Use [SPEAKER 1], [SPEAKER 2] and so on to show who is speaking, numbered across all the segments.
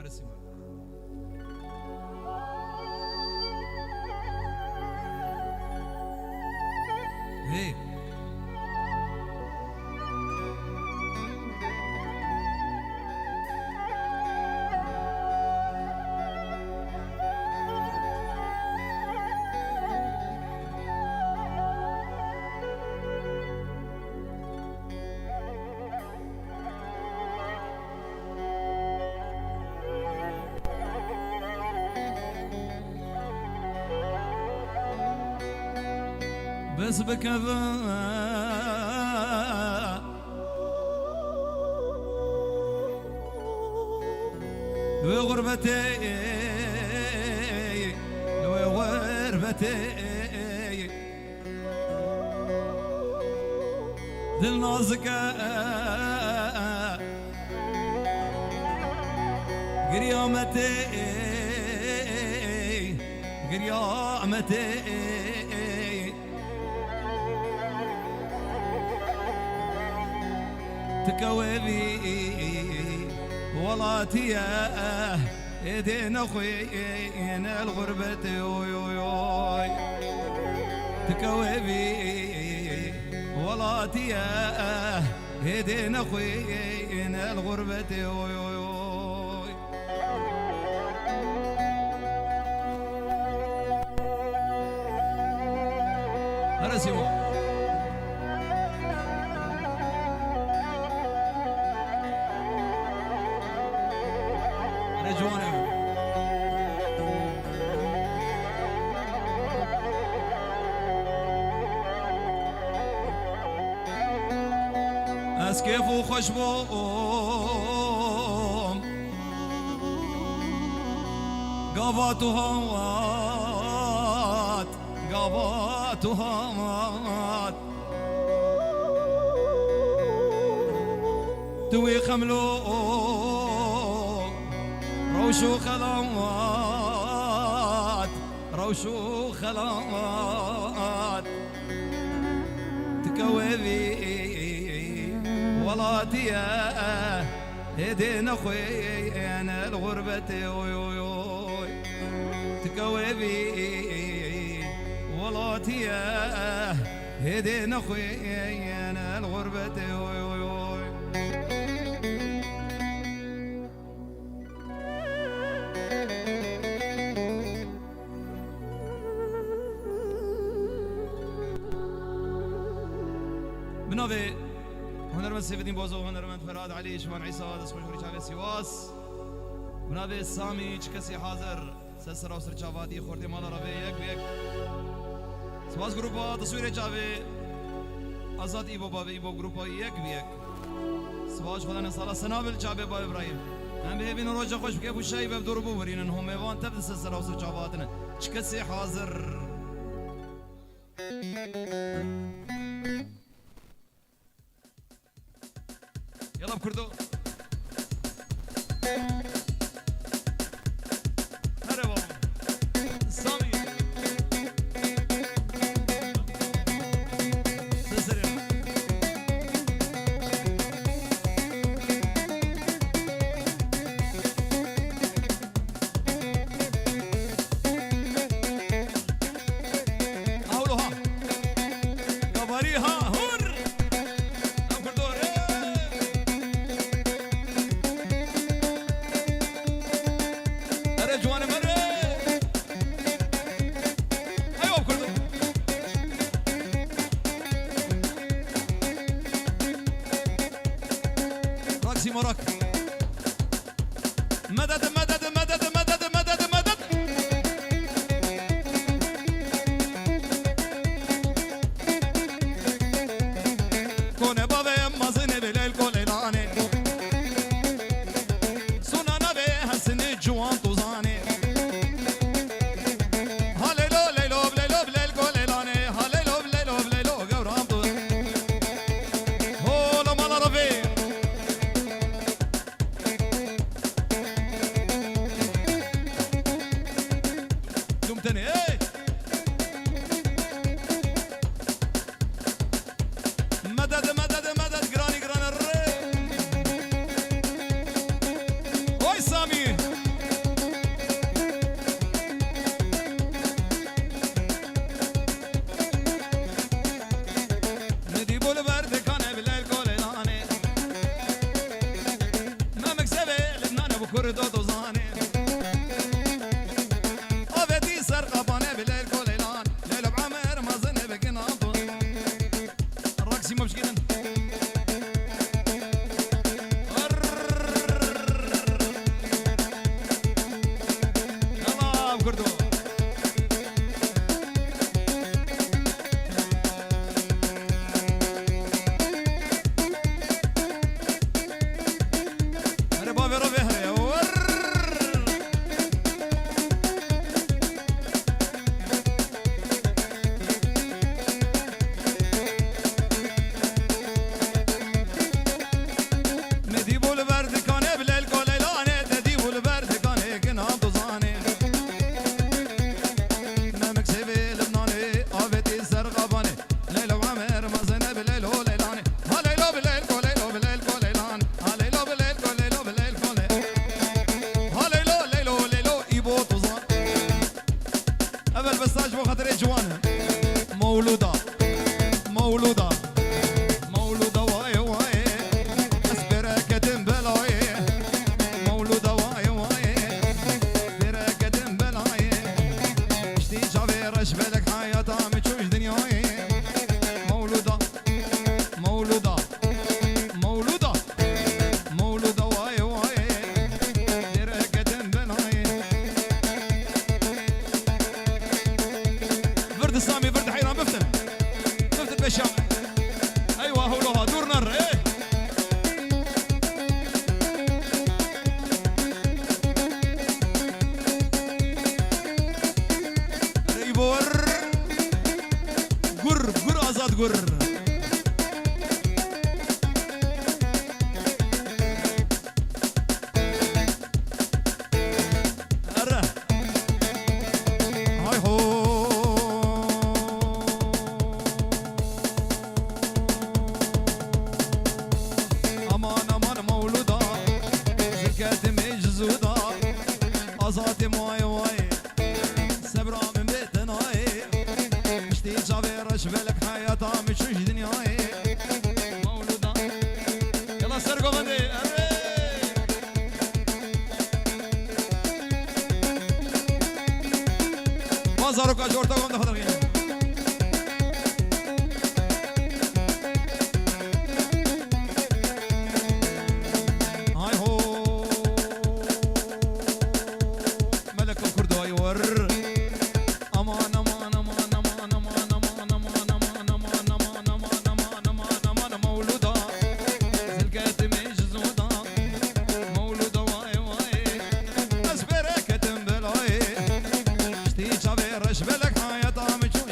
[SPEAKER 1] هرسي هي بس بكذا لو غربتي لو غربتي دل نازكة قريامتي قريامتي تكويلي ولاتي ايدين اخوين الغربة تكويلي ولاتي ايدين اخوين الغربة هرسيمو كيف وخشبهم قباتهات توي خملو روشو خلات تكوذي ولاتي ايدين اخوين الغربة تكوذي ولاتي ايدين اخوين الغربة بنوفي هنرمن سيف الدين بوزو هنرمن فراد علي شوان عيسى دسخوش وريشاوي سيواس بنوفي سامي چكسي حاضر سسر وسر چاوادي خورتي مالا روي يك بيك سواس گروپا تصویر چاوي آزاد ایبو باوي ایبو گروپا يك بيك سواس خدا نسالا سنابل چاوي با ابراهيم هم بهبين روجا خوش بكيف وشاي بفدور بو ورينن هم ايوان تبدأ سسر وسر چاوادنا چكسي حاضر يلا بكردو هلا بابا سامي سسر اولوها كباريها هور مراك مدد مدد مدد مدد مدد مدد كون بابا مازن بليل كوليلاني سنانا به حسن جوان توزاني هاليلو ليلو بليلو بليل كوليلاني هاليلو بليلو بليلو قورام تو هو لما ربي مدد مدد مدد جراني جران الري وي سامي كردو دوزاني أبدي سرقبانة بليل كوليلان ليلو بعمر مازن بقناطو الرقصي ما بشكيلن يلا بكردو مولودة مولودة مولودة واي واي اسبركة بلاي مولودة واي واي بركة بلاي اشتي جافي رشبلك حياتها متشوش دنياي مولودة مولودة مولودة مولودة واي واي بركة بلاي فرد سامي فرد حيران بفتن بشام ايوه هولوها دور نر ايه ريبور قر ازاد قر هاي هو أزاتي ماي واي سبرا من بيتناي مشتي جافي رشبلك حياتها مشوش دنياي مولودة يلا سرقوا غدي ما زاروك أجورتا قوم دفتر غير رشبلك حياتها مجهول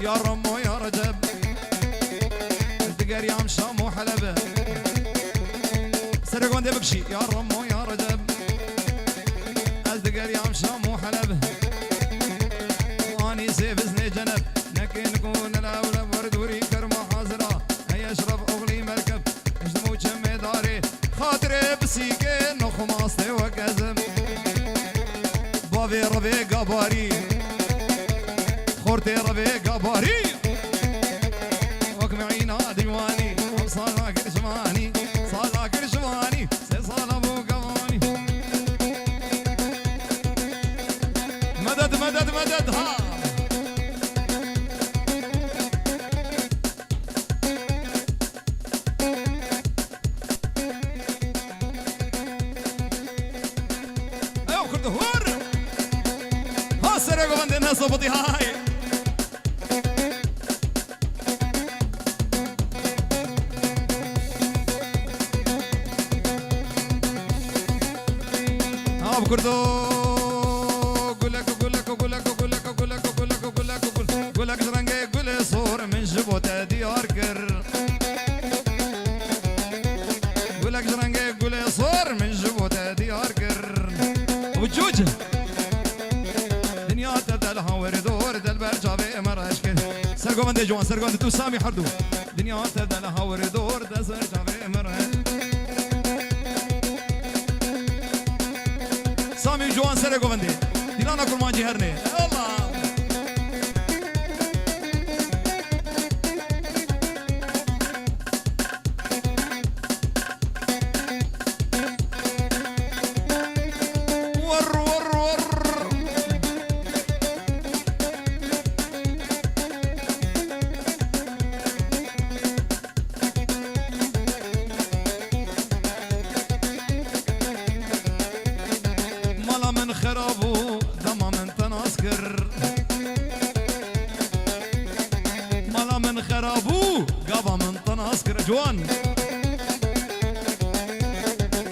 [SPEAKER 1] يا رمو يا رجب الدقر يا مشام وحلبة سرقون دي بكشي يا رمو يا رجب الدقر يا مشام وحلبة واني سيف زني جنب لكن نكون الاولى وردوري كرمه حاضرة هيا اشرب اغلي مركب اجدمو جمي داري خاطري بسيكين وخماصتي وكزم بابي ربي قباري خورتي ربي قباري وكمعينا ديواني وصالا كرشماني صالا كرشماني صالا ابو قواني مدد مدد مدد ها ايوه كرد هور ها سرقوا بند الناس وبطي هاي كردو قولك قولك قولك قولك قولك قولك قولك قولك زرنجي قول صور من جبوتة ديار كر قولك زرنجي قول صور من جبوتة ديار كر وجوج دنيا تدلها وردور دل برجابي مرشكر سرقو من دي جوان سرقو من دي تو سامي حردو دنيا تدلها وردور دل برجابي مرشكر سامي جوان سره گوندی دیلانا کرمانجی هرنه الله ور ور ور خرابو دما من تناسكر مالا من خرابو قابا من تناسكر جوان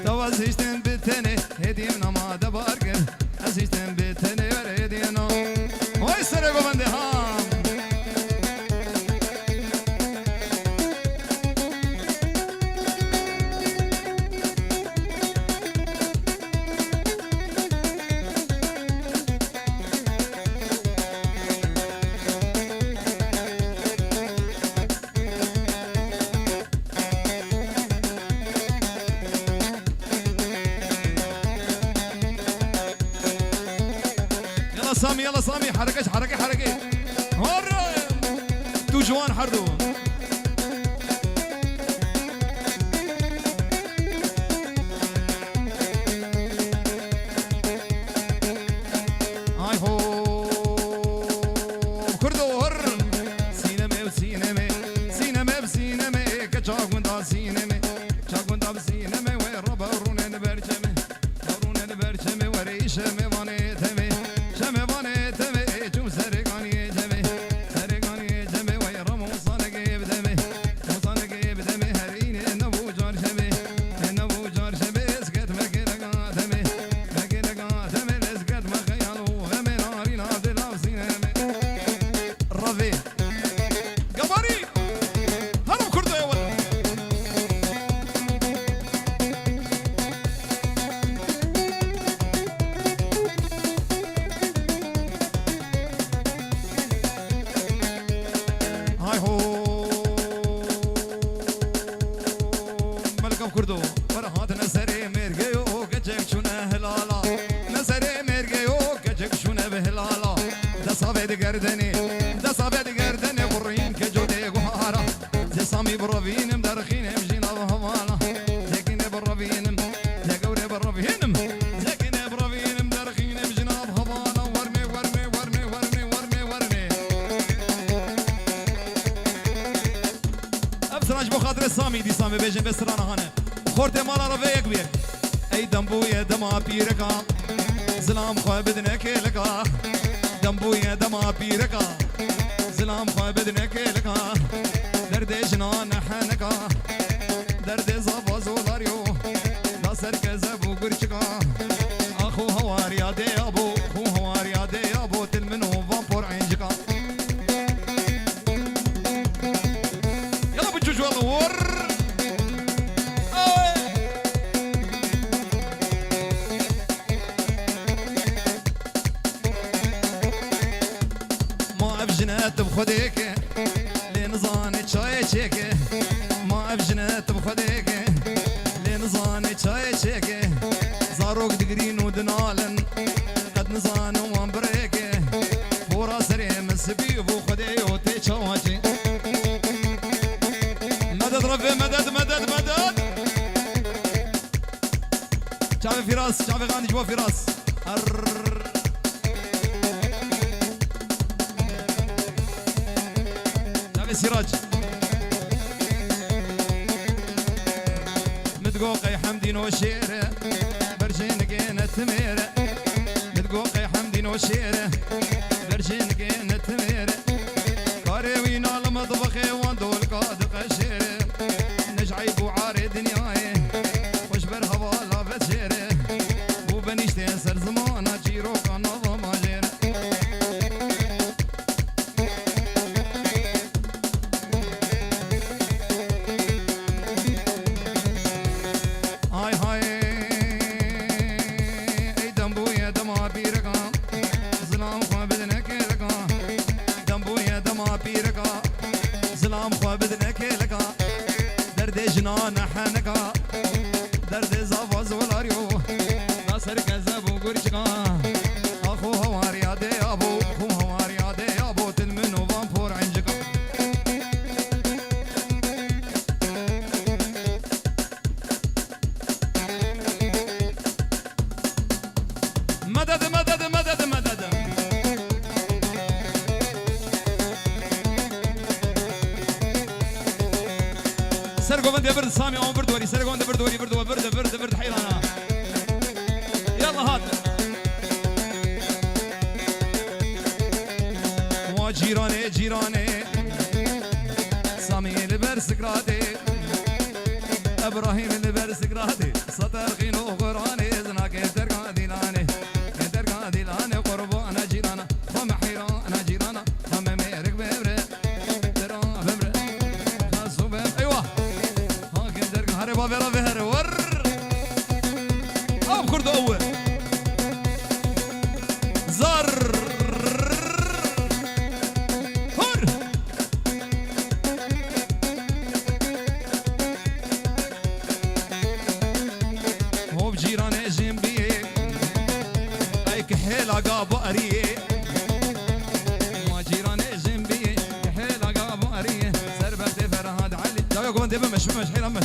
[SPEAKER 1] توازيشتن بتني هدينا ما دباركر ازيشتن بتني هدينا وي سرقو بندي هام سامي يلا سامي حركة حركة حركة هور تو جوان حردو هاي هو كردو هور سينما وسينما سينما بسينما كجاك وندا سينما جاك وندا بسينما وربا رونا نبرجمه رونا نبرجمه وريشمه واني تمه كردو فرحات نسري مرجيو كجك شونه هلالا نسري مرجيو كجك شونه بهلالا ده صابد گردني ده صابد گردني برين كجودي غهارا زي سامي بروفين مدرخين مجينا بهوالا زكين بروفين زكوري بروفين زكين بروفين مدرخين مجينا بهوالا ورمي ورمي ورمي ورمي ورمي ورمي ابسراج بخاطر سامي دي سامي بيجن بسرانا هانه خورت مالا رفي يكبير اي دمبويا دما بيركا زلام خواه بدنك لكا دمبويا دما بيركا زلام خواه بدنك لكا درد جنان حنكا درد زبا زولاريو لا سركز ابو قرشكا اخو هواريا دي ابو اخو هواريا دي ابو تلمنو فامبور عينجكا بجنات بخديك لنظاني تشاي تشيك ما بجنات بخديك لنظاني تشاي تشيك زاروك دقرين ودنالن قد نظان وانبريك فورا سريم السبيب وخدي وتشواجي مدد ربي مدد مدد مدد شعبي فراس شعبي غاني جوا فراس شعبي سراج متقوقي حمدين وشيره برجين كينة تميره متقوقي حمدين وشيره برجين كينة تميره كاريوينا المطبخي واندول قاد قشيره نجعيب وعاري دنياي خوش برهوا لا بشيره وبنيشتي سر زمانه جيرو كان نظام جيره هاي هاي اي دمبويا دما بيركا زلام خوا بدنك لكا دمبويا دما بيركا زلام خوا بدنك لكا درد جنان حنكا درد زافاز ولاريو ناصر كذاب وقرشكا اخو هواري عدي ابو اخو هواري عدي ابو تلمن وفانفور عنجكا مدد مدد مدد مدد سرقوا بندي برد سامي او برد وري سرقوا بندي برد وري برد برد برد برد حيرانا يلا هات وجيراني جيراني سامي البر سكراتي ابراهيم البر سكراتي سطر غينو غراني زناك ترقى ديلاني ترقى ديلاني قربو انا جيرانا خم حيران انا جيرانا خم ميرك بمره ترى بمره خاصو بم ايوه ها كم ترقى هري بابي ربي هري ور اب كرد اول زر هر هو بجيراني جنبي اي كحيل عقاب اريه ما جيراني جنبي كحيل عقاب اريه سربتي فرهاد علي لا يقوم دبا مش حيل مش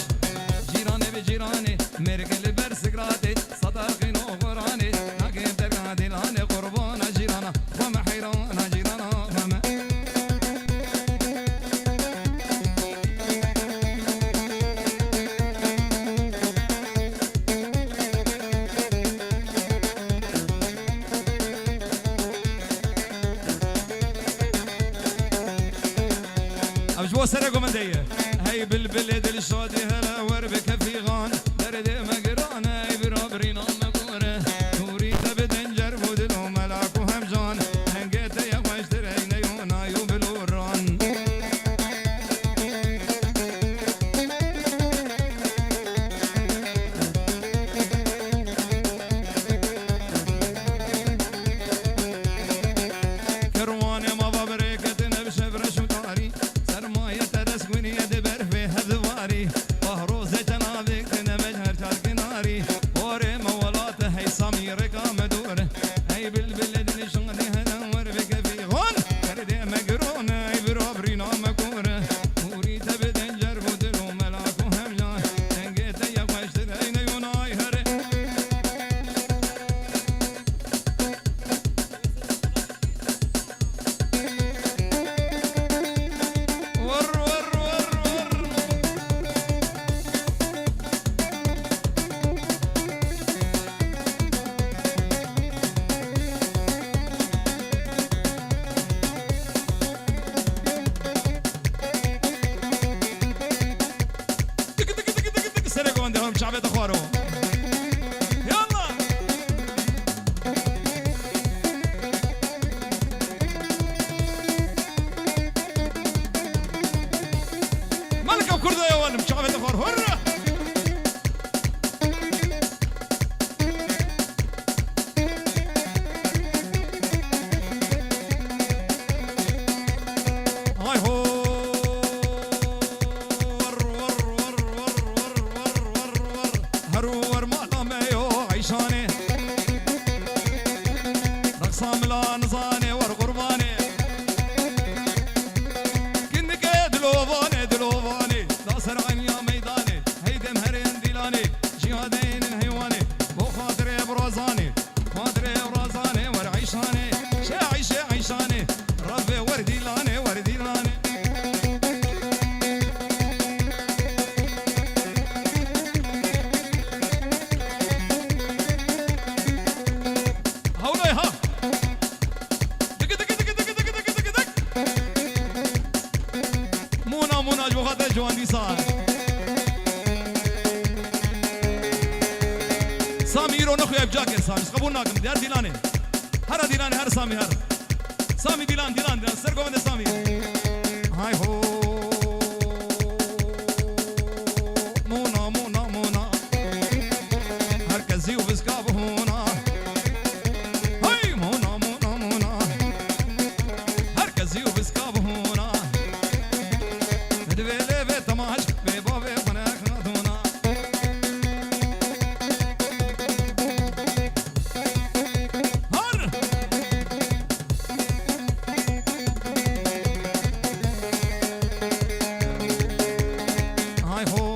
[SPEAKER 1] جيراني بجيراني ميرك اللي برسكراتي صداقين وغراني لكن ترقى ديلاني قربان جيرانا وما حيران جيرانا وما أبجوا سرقوا من ديه هاي بالبلد الشادي هلا وربك في غان درد مقرانة برابرين مقورة توري تبدن جرب ودلو ملاك وهمجان هنقيت يا واشترين يونا يوبلوران كرواني ما ببريكة نبش برش وطاري سرماية ترسكوني دبر في هذواري وهروزة جنابك نمجهر شالكناري وري مولاته هي سميرك مدور هي بالبلد نشغلي هنا وربك في غون كردي مقرونة هي برابرينا مكورة وري تبدن جرب ودلو ملاك وهمجان تنقيت يا واشترين يوناي هري ور ور ور ور تك تك تك تك تك سرقوا عندهم شعبية اخوارو يلا ملكة وكردة يا ولد شعبية اخوار هرة بخاطر جوان دي صار سامي يرو نخويا بجاكر سامي قبول ناكم ديار ديلاني هر ديلاني هر سامي هر سامي ديلان ديلان سرقو من سامي هاي هو مونا مونا مونا هركزي وبسكاب هونا هاي مونا مونا مونا هركزي وبسكاب هونا دبيلي بيت ماش بيبابي فناك نادونا هر هاي هو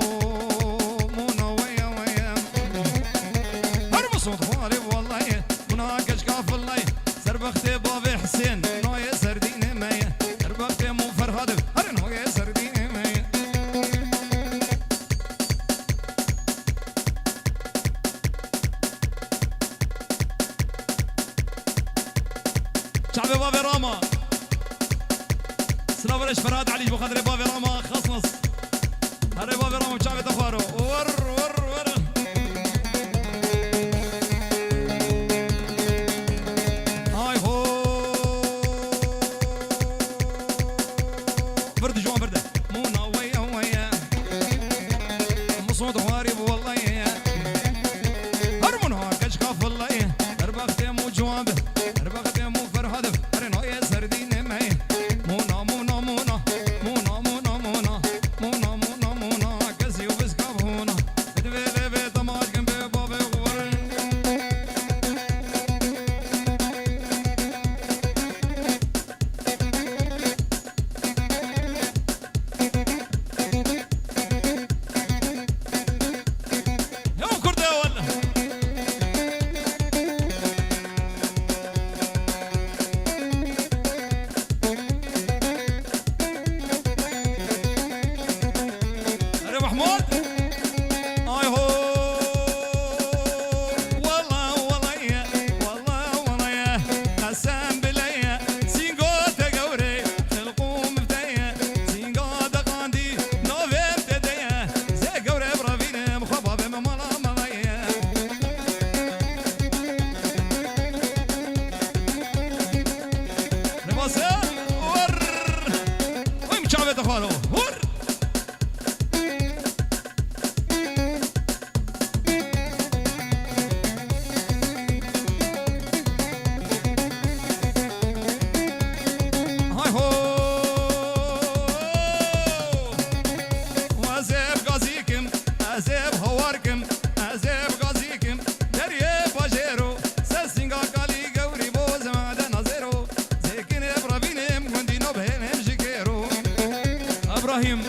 [SPEAKER 1] مونا ويا ويا هر بصوت خوالي والله مناكش كاف الله سربختي بابي حسين نوية سرديني مايا سربختي مو فرهاد هر نوية سرديني مايا شعبي بابي راما سلافرش فرهاد علي بخاطر بابي راما خصنص هر بابي راما شعبي تفارو ور ور ور هاي هو برد جوان برده مونا ويا ويا مصود غارب والله هرمونها كشكاف الله هربختي مو جواب هربختي مو فرهد هرنو يا سردين ماي مونا مونا مونا مونا مونا مونا مونا مونا مونا كزي وبسكاب هونا بدبيلي بيت ماج جنبي بابي غور يوم كرده ولا أري محمود هاي هو والله والله يا والله والله يا قسم بالله سينغو تقوري خلقوم بداية سينغو دقاندي نوفيم تدايا زي قوري برافين مخبب ممالا ملايا نباسا ور وين شعبي تخالو ور هاي هو وازيب غازيكم ازيب هواركم ازيب غازيكم دريه باجيرو سسينغا قالي قوري بوز معدن نظيرو زيكن ابراهيم كوندينو بهنم جيكيرو ابراهيم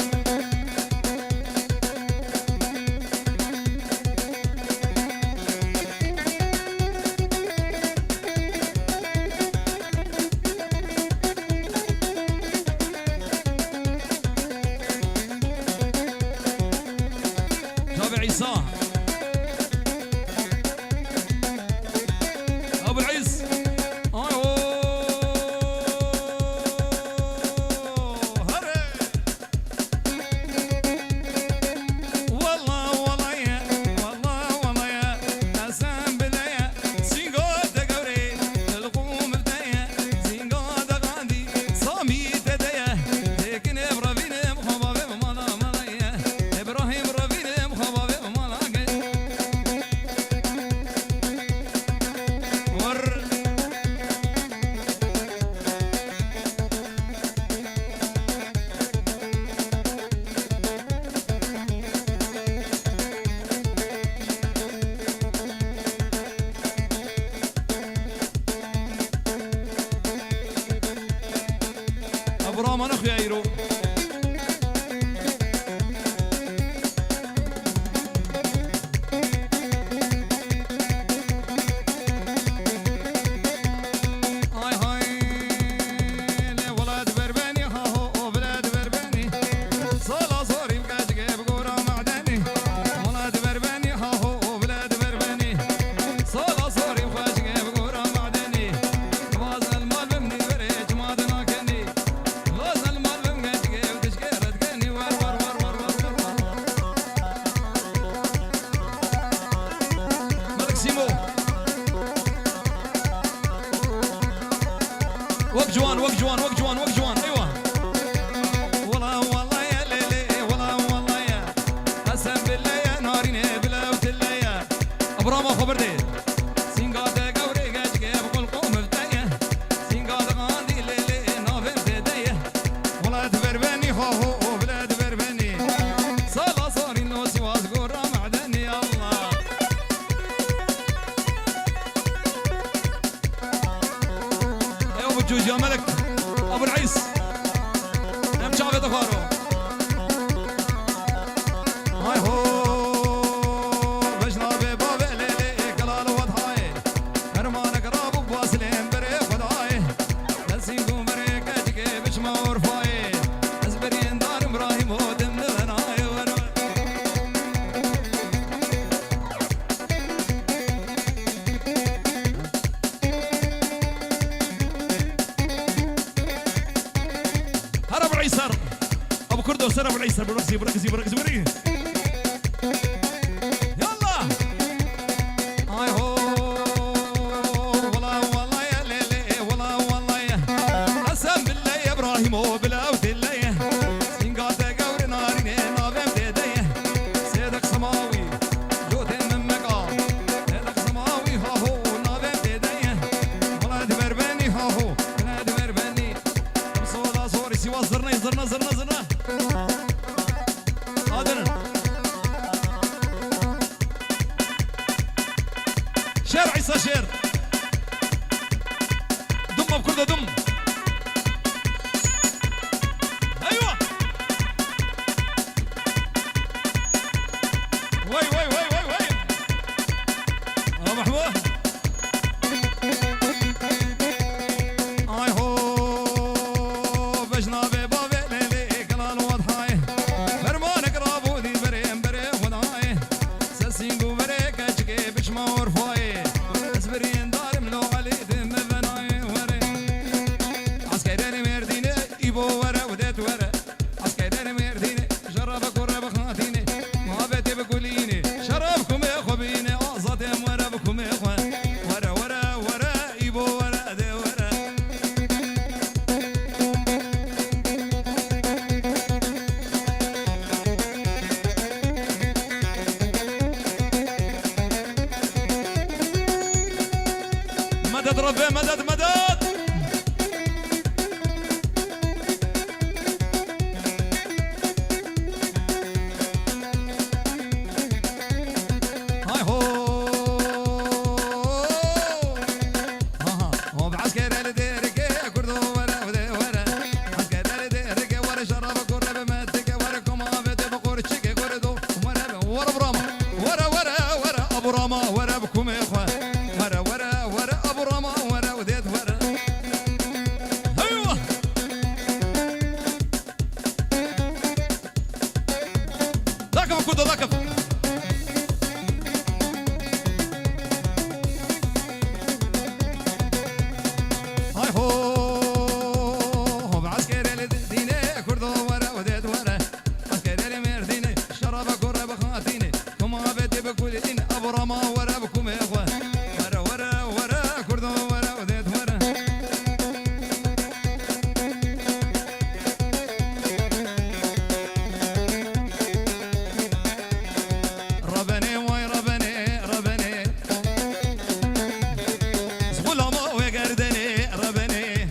[SPEAKER 1] جابر عيسى ابو العز ايوه هري والله والله يا والله والله يا قسم بالله يا سينغو تقوري القوم بداية سينغو دقاندي صامي تدايا لكن ابراهيم خبابي مالا مالايا ابراهيم ربيني مخبابي مالا ور ابو رامان اخويا يرو هاي هاي لي ولاد برباني ها هو بلاد برباني صلا صوري بقاش جيب قورا معدني ولاد برباني ها هو بلاد برباني صلا صوري بقاش جيب قورا معدني واز المال بمني بريج ما دنا كني واز المال بمني بشما ورفاي أزبرين دار إبراهيم ودم لبناي ورا هرب العيسر أبو كردو سرب العيسر بركزي بركزي بركزي بركزي يلا هاي هو والله والله يا ليلي والله والله يا قسم بالله يا إبراهيم بلا ودلي سنقاطة قور نارين ما بين بيدي سيدك سماوي جوت من مقام سيدك سماوي ها هو ما بين بيدي والله دبربني ها هو أنا دبربني صولا صوري سوا زرنا زرنا زرنا زرنا قادر شير عيسى شير دم بكل دم ايوه وي وي وي وي وي محمود اي هو بجنابي بابي ليلي كلان وضحاي فرمان قرابو دي بريم بريم وداي سسينغو بريك اشكي بشما ورفاي اسبرين دار ملو علي دم بناي وري عسكري مردينه ايبو ورا وديت ورا عسكري مردينه جرب قرب خاتيني ما بدي بقوليني شربكم يا خبيني اعظتهم ورا بكم يا اخوان ورا ورا ورا ايبو ورا دي ورا مدد ربي مدد مدد هاي هو هو بعسكر الديرك كردو ورا ودي ورا عسكر الديرك ورا شرب قرب مدك ورا كما بده بقورشك كردو ورا براما ورا ورا ورا ابو راما ورا بكم يا اخوان ورا ورا ورا ابو راما ورا وديت ورا ايوه ذاك كردو ذاك هاي هو بعسكر الدينه كردو ورا وديت ورا عسكر المردينه شرب قرب خاتينه كما بدي بكل ان ابو راما ورا بكم يا اخوان ورا ورا ورا كردو ورا وديت ورا ربني واي ربني ربني زغلما ويقردني ربني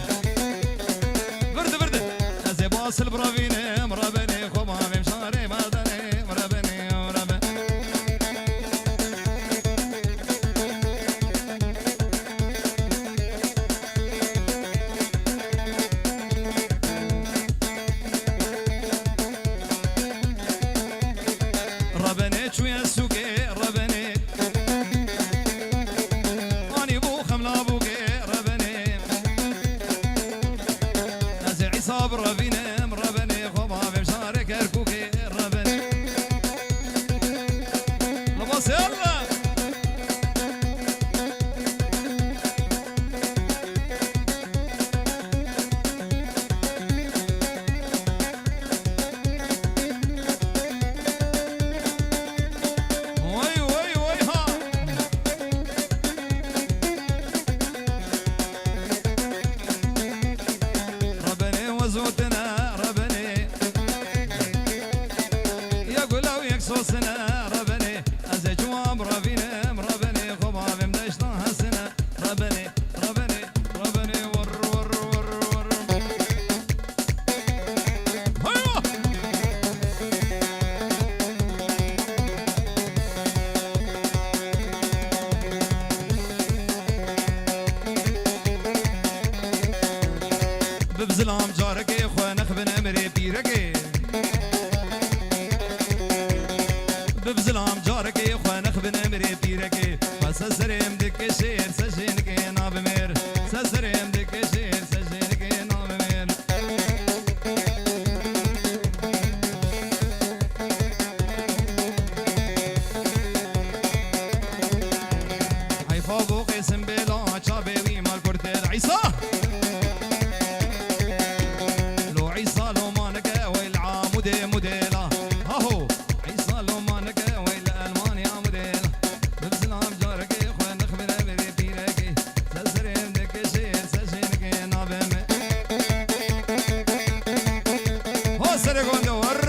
[SPEAKER 1] برد برد ازي باصل برافيني مربني خما مشاري مردني مربني مربني ربني شوية سوقي ربني اني بو خملا بوقي ربني ازي عيسى برافيني مربني خما بمشارك اركوكي ربني لباس يلا وي وي وي ها ربني وزوتنا ربني يقول لو يكسوسنا ربني ازي جواب ربينا ربني خبا بمدشنا هسنا ربني ربني ربني ور ور ور ور ايوه ببزلام جارك يا اخوان اخبن امري بيرك ببزلام جارك يا اخوان اخبن امري بيرك فسسرم دك شير سجنك ناب مير سسرم دك شير سجنك ناب مير سرقون دور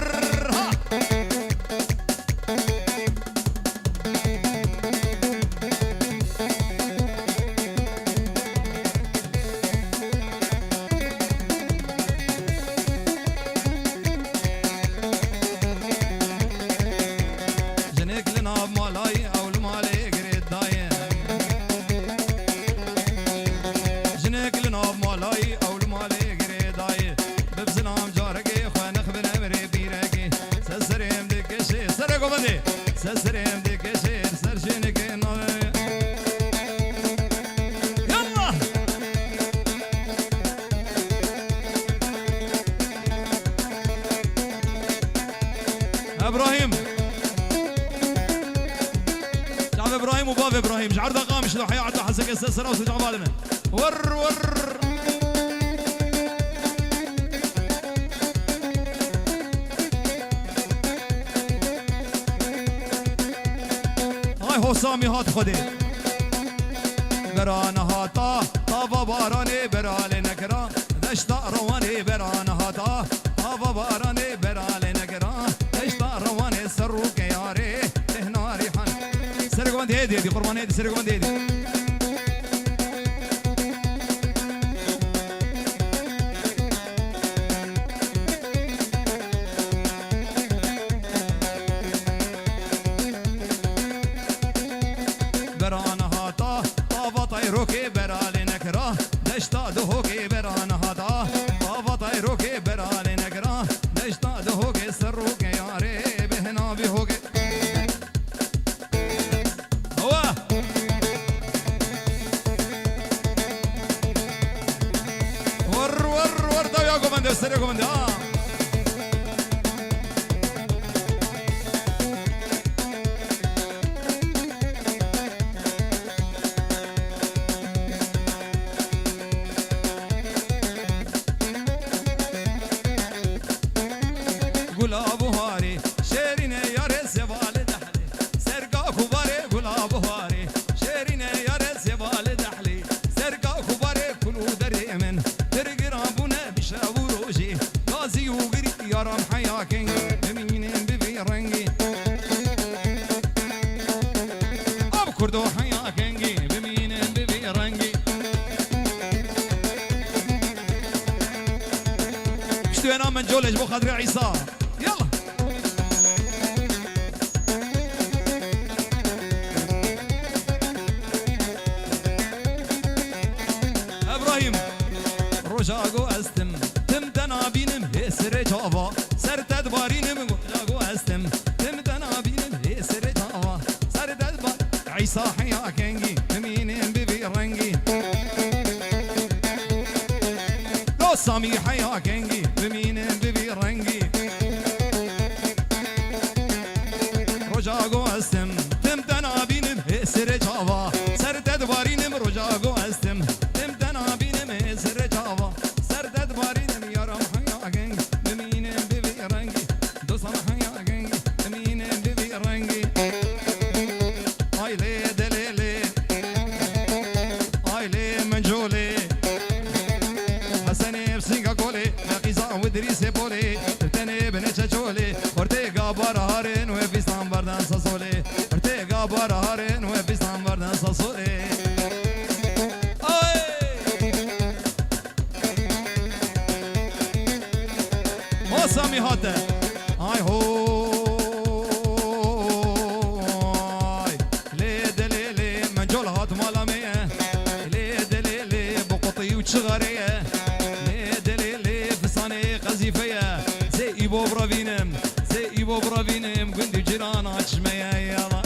[SPEAKER 1] سسرم دكشير سرشنك يلا ابراهيم شعب ابراهيم وباب ابراهيم جعر دقام شلو حياة عدو حسك السسرة وسجع بالنا ور هو سامي هات خدي بران هاتا طابا باراني برال نكرا دشتا رواني بران هاتا طابا باراني برال نكرا دشتا رواني سروك ياري هنا ريحان سرقوا من هيدي قربان هيدي سرقوا من هيدي روكي برالي نكرا دشتا دهوكي بران هادا بابا طيروكي برالي نكرا دشتا دهوكي سروكي ياري بهنا بهوكي هو ور دو يا كوماندو سري كوماندو كردو حيا كنجي بمين ببي رنجي شتو انا من جولج بو خضري عيسى يلا ابراهيم رجاغو استم تم تنابينم هسر جابا سرتد بارينم رجاغو استم تم تنابينم هسر جابا سرتد بار عيسى حيا كنجي مين ببي رنجي لو سامي حيا كنجي مين ببي رنجي رجاغو استم تم تنابينم هسر جابا سرتد بارينم رجاغو استم تم تنابينم هسر جابا سرتد بارينم يارم حيا كنجي مين ببي رنجي دو سام حيا كنجي مين ببي رنجي ودريسي بولي تني بنشا جولي ورتيقا برهارين وفيستان بردان صصولي ورتيقا برهارين وفيستان بردان صصولي ما سامي هاتا هاي هاي ليد ليلي من جول هات مالامية ليد ليلي بقطي وشغرية زي إيبو برافينم قندي جيران عشمية يلا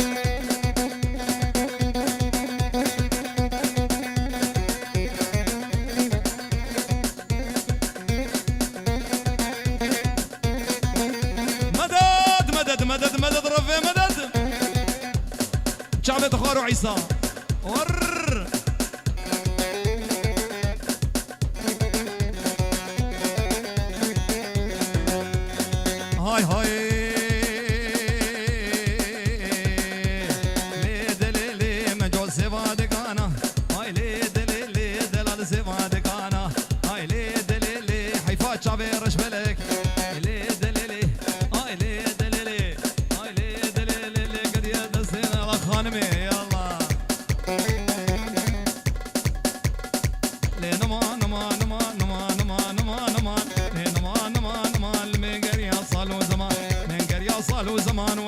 [SPEAKER 1] مدد رفي مدد شعبة خارو عيسى هاي ليد ليلي مجول سيفادكانا هاي ليد ليلي دلال سيفادكانا هاي ليد ليلي حيفات شعبي رش بلك ليد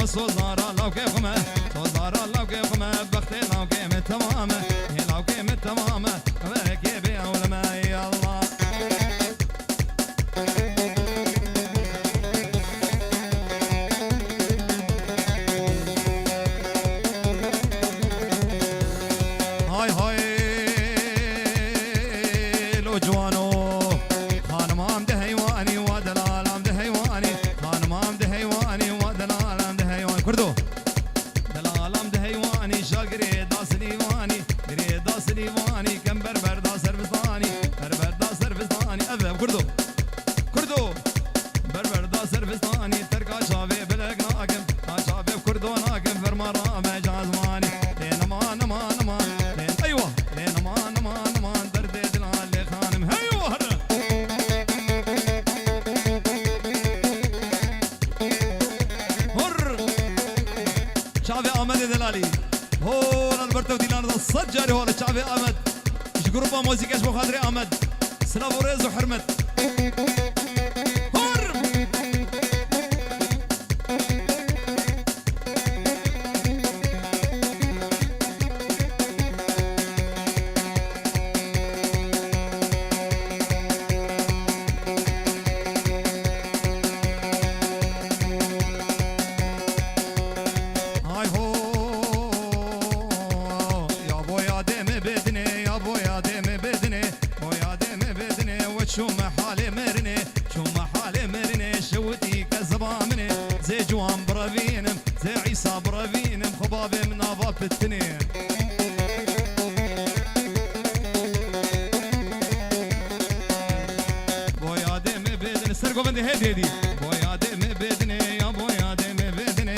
[SPEAKER 1] وسوزارا لو كيفما سوزارا لو كيفما بختي لو كيم تمامه لو كيم تمامه كيبي علماء الله هاي هاي لو جوانو خانم عم ده هيواني ودلال عم ده هيواني خانم عم ده هيواني ودلال عم ده هيواني كردو دلال عم ده هيواني شاقري داس ليواني قري داس ليواني كم بربر داس سربستاني بربر داس سربستاني أذهب كردو كردو بربر داس سربستاني تركا شافي بلق ناكم شافي كردو ناكم فرما رامي جازماني لين ما نما نما لين أيوة لين ما نما نما دردي دلال لي خانم هيوه هر شافي أحمد دلالي هو البرتو ديلان الصجاري هو شافي أحمد إيش جروبا موسيقى إيش بخاطري أحمد سلام ورز وحرمت هر هاي هو يا بويا دم بدني يا بويا دم بدني بويا دم بدني وشو ما حالي مرني شو ما حالي مرني شوتي كزبامني زي جوان برافينم زي عيسى برافينم خبابي من اباب التنين بويا دم بدني سرقوا بندي هدي بويا دم بدني يا بويا دم بدني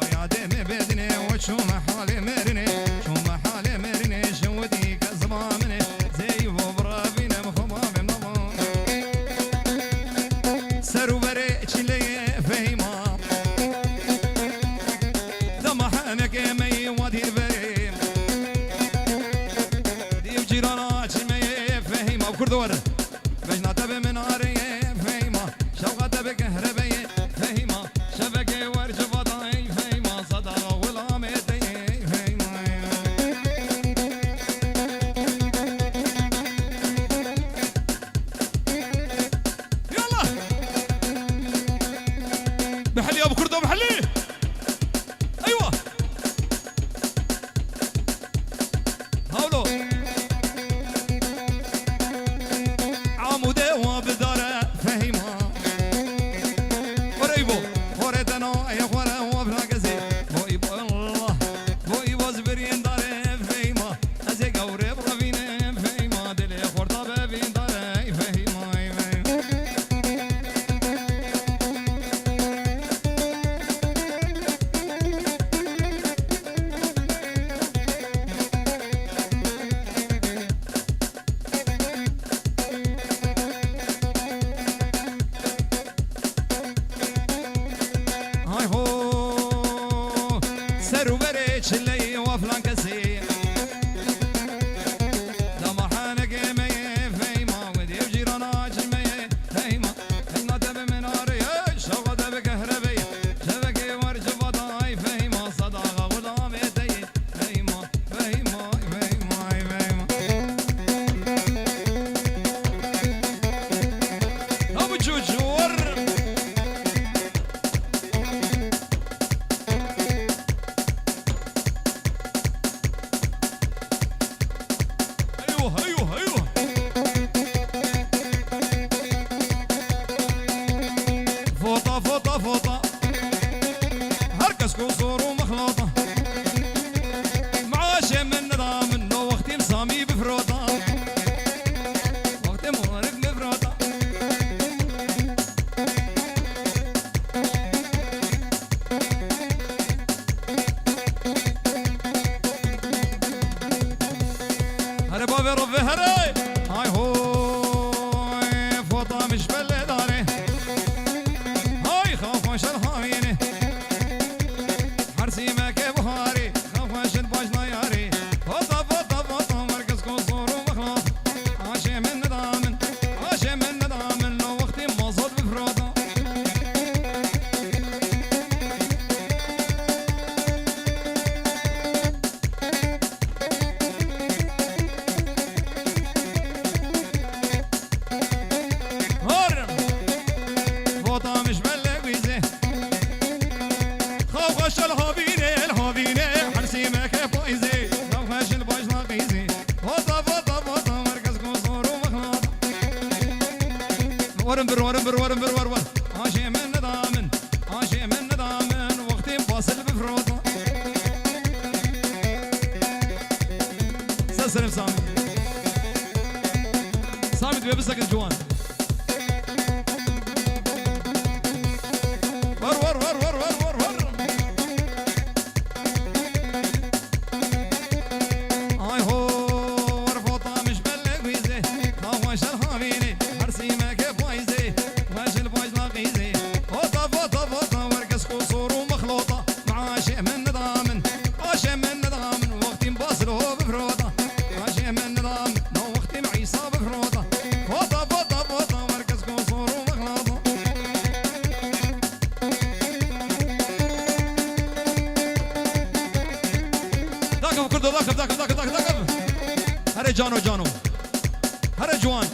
[SPEAKER 1] بويا دم بدني وشو ما حالي مرني شو ما حالي مرني شوتي كزبامني زي برافينم خبابي من اباب سرو بريتش لي فهيما دم حنك مي وادي بريم ديو جيرانات مي فهيما وكردور بجنا تبي من عاري فهيما شوقة تبي كهربي فهيما شبكة ورج فضاي فهيما صدى غلامي فهيما يلا بحلي ابو كردو بحلي ايوه هاولو عمودي وبداره فهيما قريبو قريتنا يا خورا وبلاقزي بويبو الله بويبو زبرين داره فهيما ازي قوري برافينه فهيما دلي خورتا ببين داره فهيما هاي هو سرو بريتش اللي وفلان كسي دم حانك مي فيما ودي بجيرانا جمي فيما فيما تبي من عاري شوقة تبي كهربي شبكي ورج فضاي فيما صداقة غلامي تي فيما فيما فيما فيما ابو جوجور ايوه ايوه ايوه فوطه فوطه فوطه هركس كسور ومخلوطه معاشي من نظام انه وقتي مسامي بفروطه وقتي مورك بفروطه هري بابي ربي هري هاي هو فوطه مش بلداري هاي خاف مش الهاينه ورم بر ورم بر ور ور عاشي من نظامن عاشي من نظامن وقتي فاصل بفروضه سلسلم سامي سامي تبي بسك الجوان ور ور ور ور ور ور ور اي هو ورفوطه مش بلغ ويزي هواش الهاميني حرسي ما كيف وايزي واش البويز لاقيزي فوطه فوطه فوطه ورقص قصور ومخلوطه مع شيء من نظام شيء من نظام وقتي مباصله بفروضه شيء من نظام وقتي معيصه بفروضه فوطه فوطه فوطه ورقص قصور ومخلوطه ذاك كردو ذاك هري جانو جانو هري جوان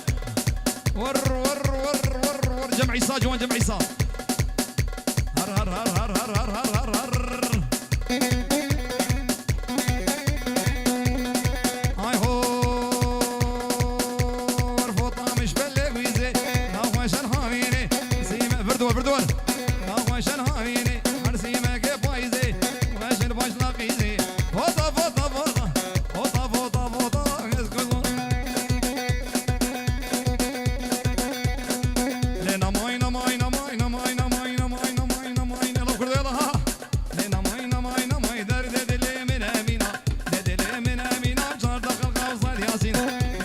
[SPEAKER 1] ور ور ور ور ور جمع عيسى جوان جمع عيسى هر هر هر هر هر هر هر هر هر هاي هو ورفوطة مش بلغ ويزي هاوش الهاميني سيما بردول بردول هاوش الهاميني عرسيما كيف وايزي واش البوش لاقيزي فوطة فوطة فوطة فوطة فوطة فوطة لنا ماينا ماينا ماينا ماينا ماينا ماينا ماينا ماينا لو كرديلها لنا ماينا ماينا ماي در ددلي من امينا ددلي من امينا جار دخل قوصة ياسين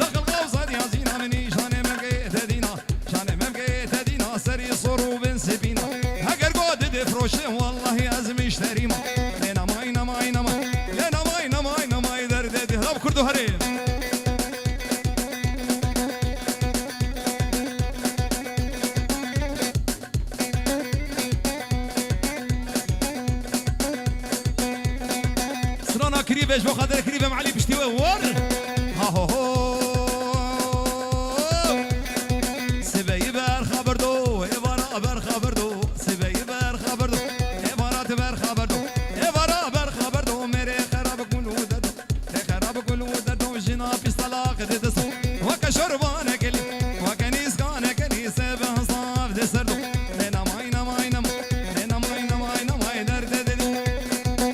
[SPEAKER 1] دخل قوصة ياسين مني شان ممكي تدينا شان ممكي تدينا سري صروب سفينة هكر قود دفروش والله ازم اشتريما لنا ماينا ماينا ماي لنا ماينا ماينا ماي در ددلي لو كردو هري سرانا كريبش بخاطر كريبه معلي بشتيوه ور ها هو سبي بر خبردو ايفارا بر خبردو سبي بر خبردو ايفارا بر خبردو ايفارا بر خبردو ميري خراب كل وددو خراب كل وددو جنا في طلاق دسو وك شربانه كلي وكنيس كان كنيسه بهصاف دسردو لنا ماينا ماينا لنا ماينا ماينا ماي درد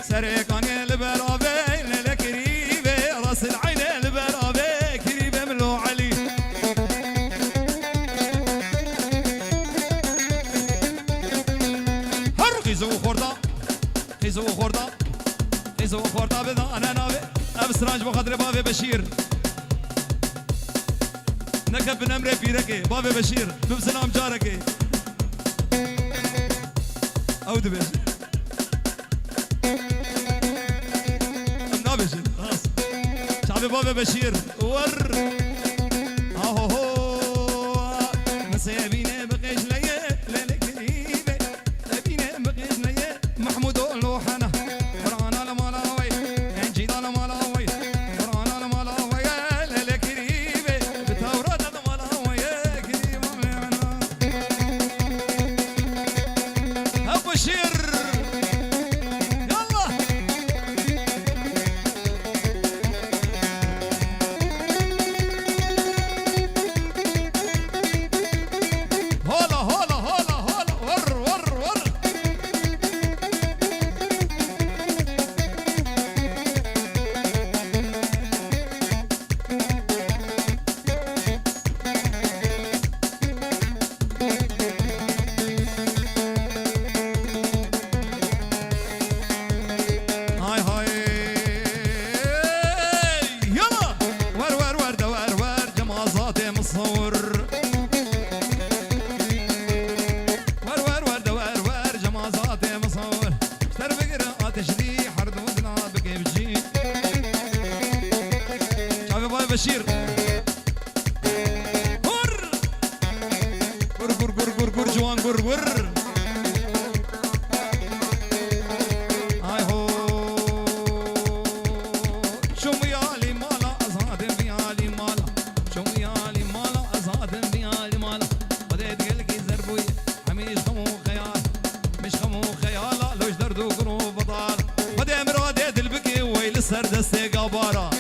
[SPEAKER 1] سري كان البرابي للكريبه راس العين البرابي كريبه ملو علي هر خيزو خوردا خيزو خوردا خيزو خوردا بدا انا ناوي ابسراج بخاطر بابي بشير نكب نمري بيركي بابي بشير بسلام جاركي او دبش خلاص شعبي بابا بشير ور اهو هو مسيبيني بقيش ليه ليلك ريبه ابيني بقيش ليه محمود لوحنا قرانا لمالاوي انجي لمالاوي قرانا لمالاوي ليلك ريبه بتورات لمالاوي كريمه معنا ابو بشير بشير ور ور ور ور ور ور جوان ور ور هاي هو شوم يالي مالا ازهاد بيالي مالا شوم يالي مالا ازهاد بيالي مالا بديت قلك زربوي حميش خمو خيال مش خمو خيالا لوش دردو قروب بطال بدي مرادي البكي ويل السردستي قبارا